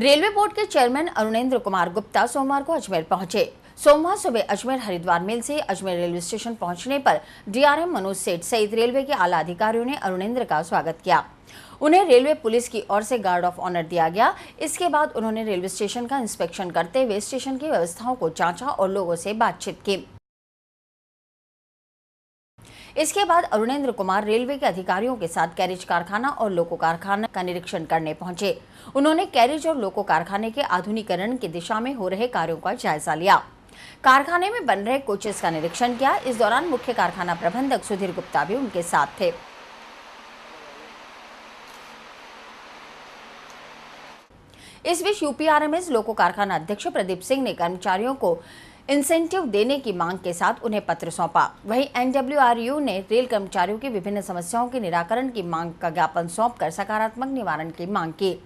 Railway board के chairman Arunendra Kumar Gupta सोमवार को अजमेर पहुंचे। सोमवार सुबह अजमेर हरिद्वार मिल से अजमेर रेलवे स्टेशन पहुंचने पर डीआरएम मनोज सेठ सहित रेलवे के आला अधिकारियों ने अरुणेंद्र का स्वागत किया। उन्हें रेलवे पुलिस की ओर से गार्ड ऑफ ऑनर दिया गया। इसके बाद उन्होंने रेलवे स्टेशन का इंस्पेक्शन करते हुए स्टेशन की व्यवस्थाओं को जांचा और लोगों से बातचीत की। इसके बाद अरुणेंद्र कुमार रेलवे के अधिकारियों के साथ कैरेज कारखाना और लोको कारखाना का निरीक्षण करने पहुंचे। उन्होंने कैरेज और लोको कारखाने के आधुनिकीकरण की दिशा में हो रहे कार्यों का जायजा लिया। कारखाने में बन रहे कोचेस का निरीक्षण किया। इस दौरान मुख्य कारखाना प्रबंधक सुधीर गुप्ता भी उनके साथ थे। इस बीच यूपीआरएमएस लोको कारखाना अध्यक्ष प्रदीप सिंह ने कर्मचारियों को इंसेंटिव देने की मांग के साथ उन्हें पत्र सौंपा। वहीं एनडब्ल्यूआरयू ने रेल कर्मचारियों की विभिन्न समस्याओं के निराकरण की मांग का ज्ञापन सौंपकर सकारात्मक निवारण की मांग की।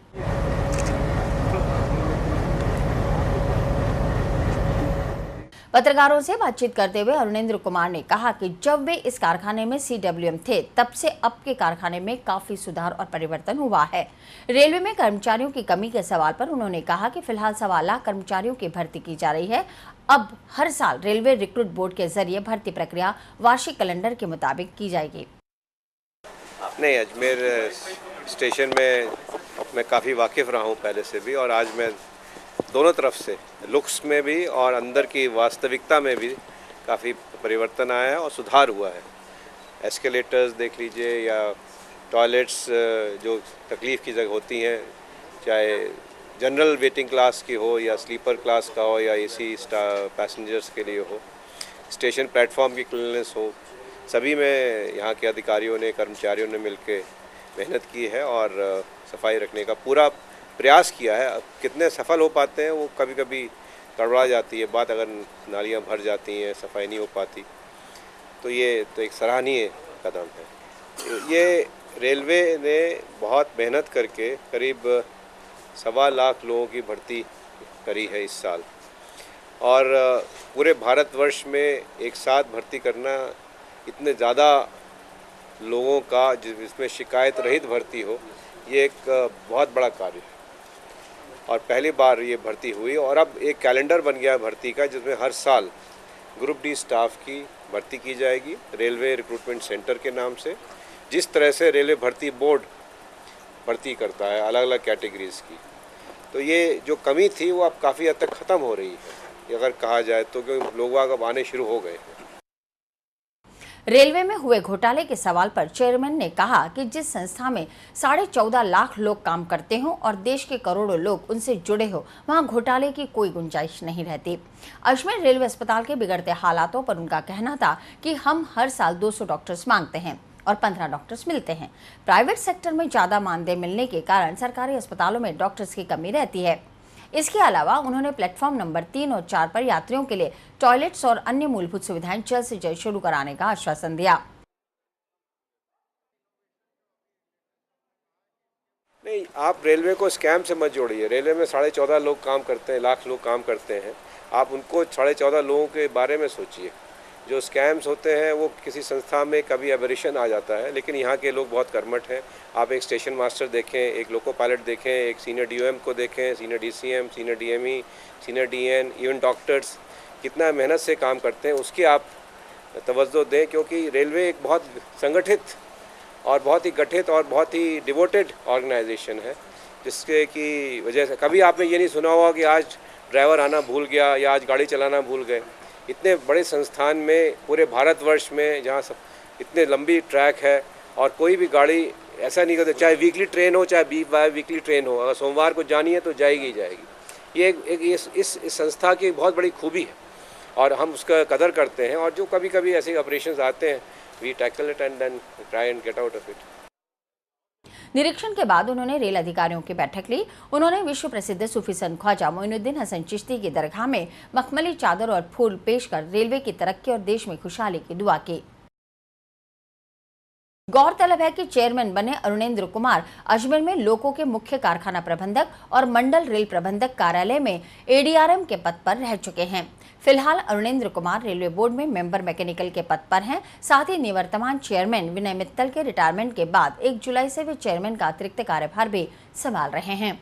पत्रकारों से बातचीत करते हुए अरुणेंद्र कुमार ने कहा कि जब वे इस कारखाने में सीडब्ल्यूएम थे तब से अब के कारखाने में काफी सुधार और परिवर्तन हुआ है। रेलवे में कर्मचारियों की कमी के सवाल पर उन्होंने कहा कि फिलहाल 1.25 लाख कर्मचारियों की भर्ती की जा रही है। अब हर साल रेलवे रिक्रूट बोर्ड के जरिए भर्ती प्रक्रिया वार्षिक कैलेंडर के मुताबिक की जाएगी। नहीं, अजमेर स्टेशन में मैं काफ़ी वाकिफ़ रहा हूँ पहले से भी, और आज मैं दोनों तरफ से लुक्स में भी और अंदर की वास्तविकता में भी काफ़ी परिवर्तन आया है और सुधार हुआ है। एस्केलेटर्स देख लीजिए या टॉयलेट्स जो तकलीफ़ की जगह होती हैं, चाहे जनरल वेटिंग क्लास की हो या स्लीपर क्लास का हो या एसी पैसेंजर्स के लिए हो, स्टेशन प्लेटफॉर्म की क्लीननेस हो, सभी में यहाँ के अधिकारियों ने, कर्मचारियों ने मिलकर मेहनत की है और सफाई रखने का पूरा प्रयास किया है। अब कितने सफल हो पाते हैं वो कभी कभी गड़बड़ा जाती है बात, अगर नालियाँ भर जाती हैं, सफाई नहीं हो पाती, तो ये तो एक सराहनीय कदम है। ये रेलवे ने बहुत मेहनत करके करीब 1.25 लाख लोगों की भर्ती करी है इस साल, और पूरे भारतवर्ष में एक साथ भर्ती करना, इतने ज़्यादा लोगों का जिसमें शिकायत रहित भर्ती हो, ये एक बहुत बड़ा कार्य है और पहली बार ये भर्ती हुई। और अब एक कैलेंडर बन गया भर्ती का, जिसमें हर साल ग्रुप डी स्टाफ की भर्ती की जाएगी रेलवे रिक्रूटमेंट सेंटर के नाम से। जिस तरह से रेलवे भर्ती बोर्ड भर्ती करता है अलग अलग कैटेगरीज़ की, तो ये जो कमी थी वो अब काफ़ी हद तक ख़त्म हो रही है, अगर कहा जाए तो, क्योंकि लोग अब आने शुरू हो गए हैं। रेलवे में हुए घोटाले के सवाल पर चेयरमैन ने कहा कि जिस संस्था में 14.5 लाख लोग काम करते हों और देश के करोड़ों लोग उनसे जुड़े हो, वहां घोटाले की कोई गुंजाइश नहीं रहती। अजमेर रेलवे अस्पताल के बिगड़ते हालातों पर उनका कहना था कि हम हर साल 200 डॉक्टर्स मांगते हैं और 15 डॉक्टर्स मिलते हैं। प्राइवेट सेक्टर में ज्यादा मानदेय मिलने के कारण सरकारी अस्पतालों में डॉक्टर्स की कमी रहती है। इसके अलावा उन्होंने प्लेटफॉर्म नंबर 3 और 4 पर यात्रियों के लिए टॉयलेट्स और अन्य मूलभूत सुविधाएं जल्द से जल्द शुरू कराने का आश्वासन दिया। नहीं, आप रेलवे को स्कैम से मत जोड़िए। रेलवे में 14.5 लोग काम करते हैं, लाख लोग काम करते हैं। आप उनको 14.5 लोगों के बारे में सोचिए। जो स्कैम्स होते हैं वो किसी संस्था में कभी एबरेशन आ जाता है, लेकिन यहाँ के लोग बहुत कर्मठ हैं। आप एक स्टेशन मास्टर देखें, एक लोको पायलट देखें, एक सीनियर डीओएम को देखें, senior DCM, senior DME, senior DN, even doctors कितना मेहनत से काम करते हैं, उसकी आप तवज्जो दें, क्योंकि रेलवे एक बहुत संगठित और बहुत ही गठित और बहुत ही डिवोटेड ऑर्गेनाइजेशन है, जिसके की वजह से कभी आपने ये नहीं सुना होगा कि आज ड्राइवर आना भूल गया या आज गाड़ी चलाना भूल गए। इतने बड़े संस्थान में, पूरे भारतवर्ष में, जहाँ सब इतने लंबी ट्रैक है और कोई भी गाड़ी ऐसा नहीं करते, चाहे वीकली ट्रेन हो चाहे वीकली ट्रेन हो, अगर सोमवार को जानी है तो जाएगी ही जाएगी। ये एक इस संस्था की बहुत बड़ी खूबी है और हम उसका कदर करते हैं। और जो कभी कभी ऐसे ऑपरेशंस आते हैं, we tackle it and then try and get out of it. निरीक्षण के बाद उन्होंने रेल अधिकारियों की बैठक ली। उन्होंने विश्व प्रसिद्ध सूफी संत ख्वाजा मोइनुद्दीन हसन चिश्ती की दरगाह में मखमली चादर और फूल पेश कर रेलवे की तरक्की और देश में खुशहाली की दुआ की। गौरतलब है कि चेयरमैन बने अरुणेंद्र कुमार अजमेर में लोको के मुख्य कारखाना प्रबंधक और मंडल रेल प्रबंधक कार्यालय में एडीआरएम के पद पर रह चुके हैं। फिलहाल अरुणेंद्र कुमार रेलवे बोर्ड में मेंबर मैकेनिकल के पद पर हैं। साथ ही निवर्तमान चेयरमैन विनय मित्तल के रिटायरमेंट के बाद 1 जुलाई से वे चेयरमैन का अतिरिक्त कार्यभार भी संभाल रहे हैं।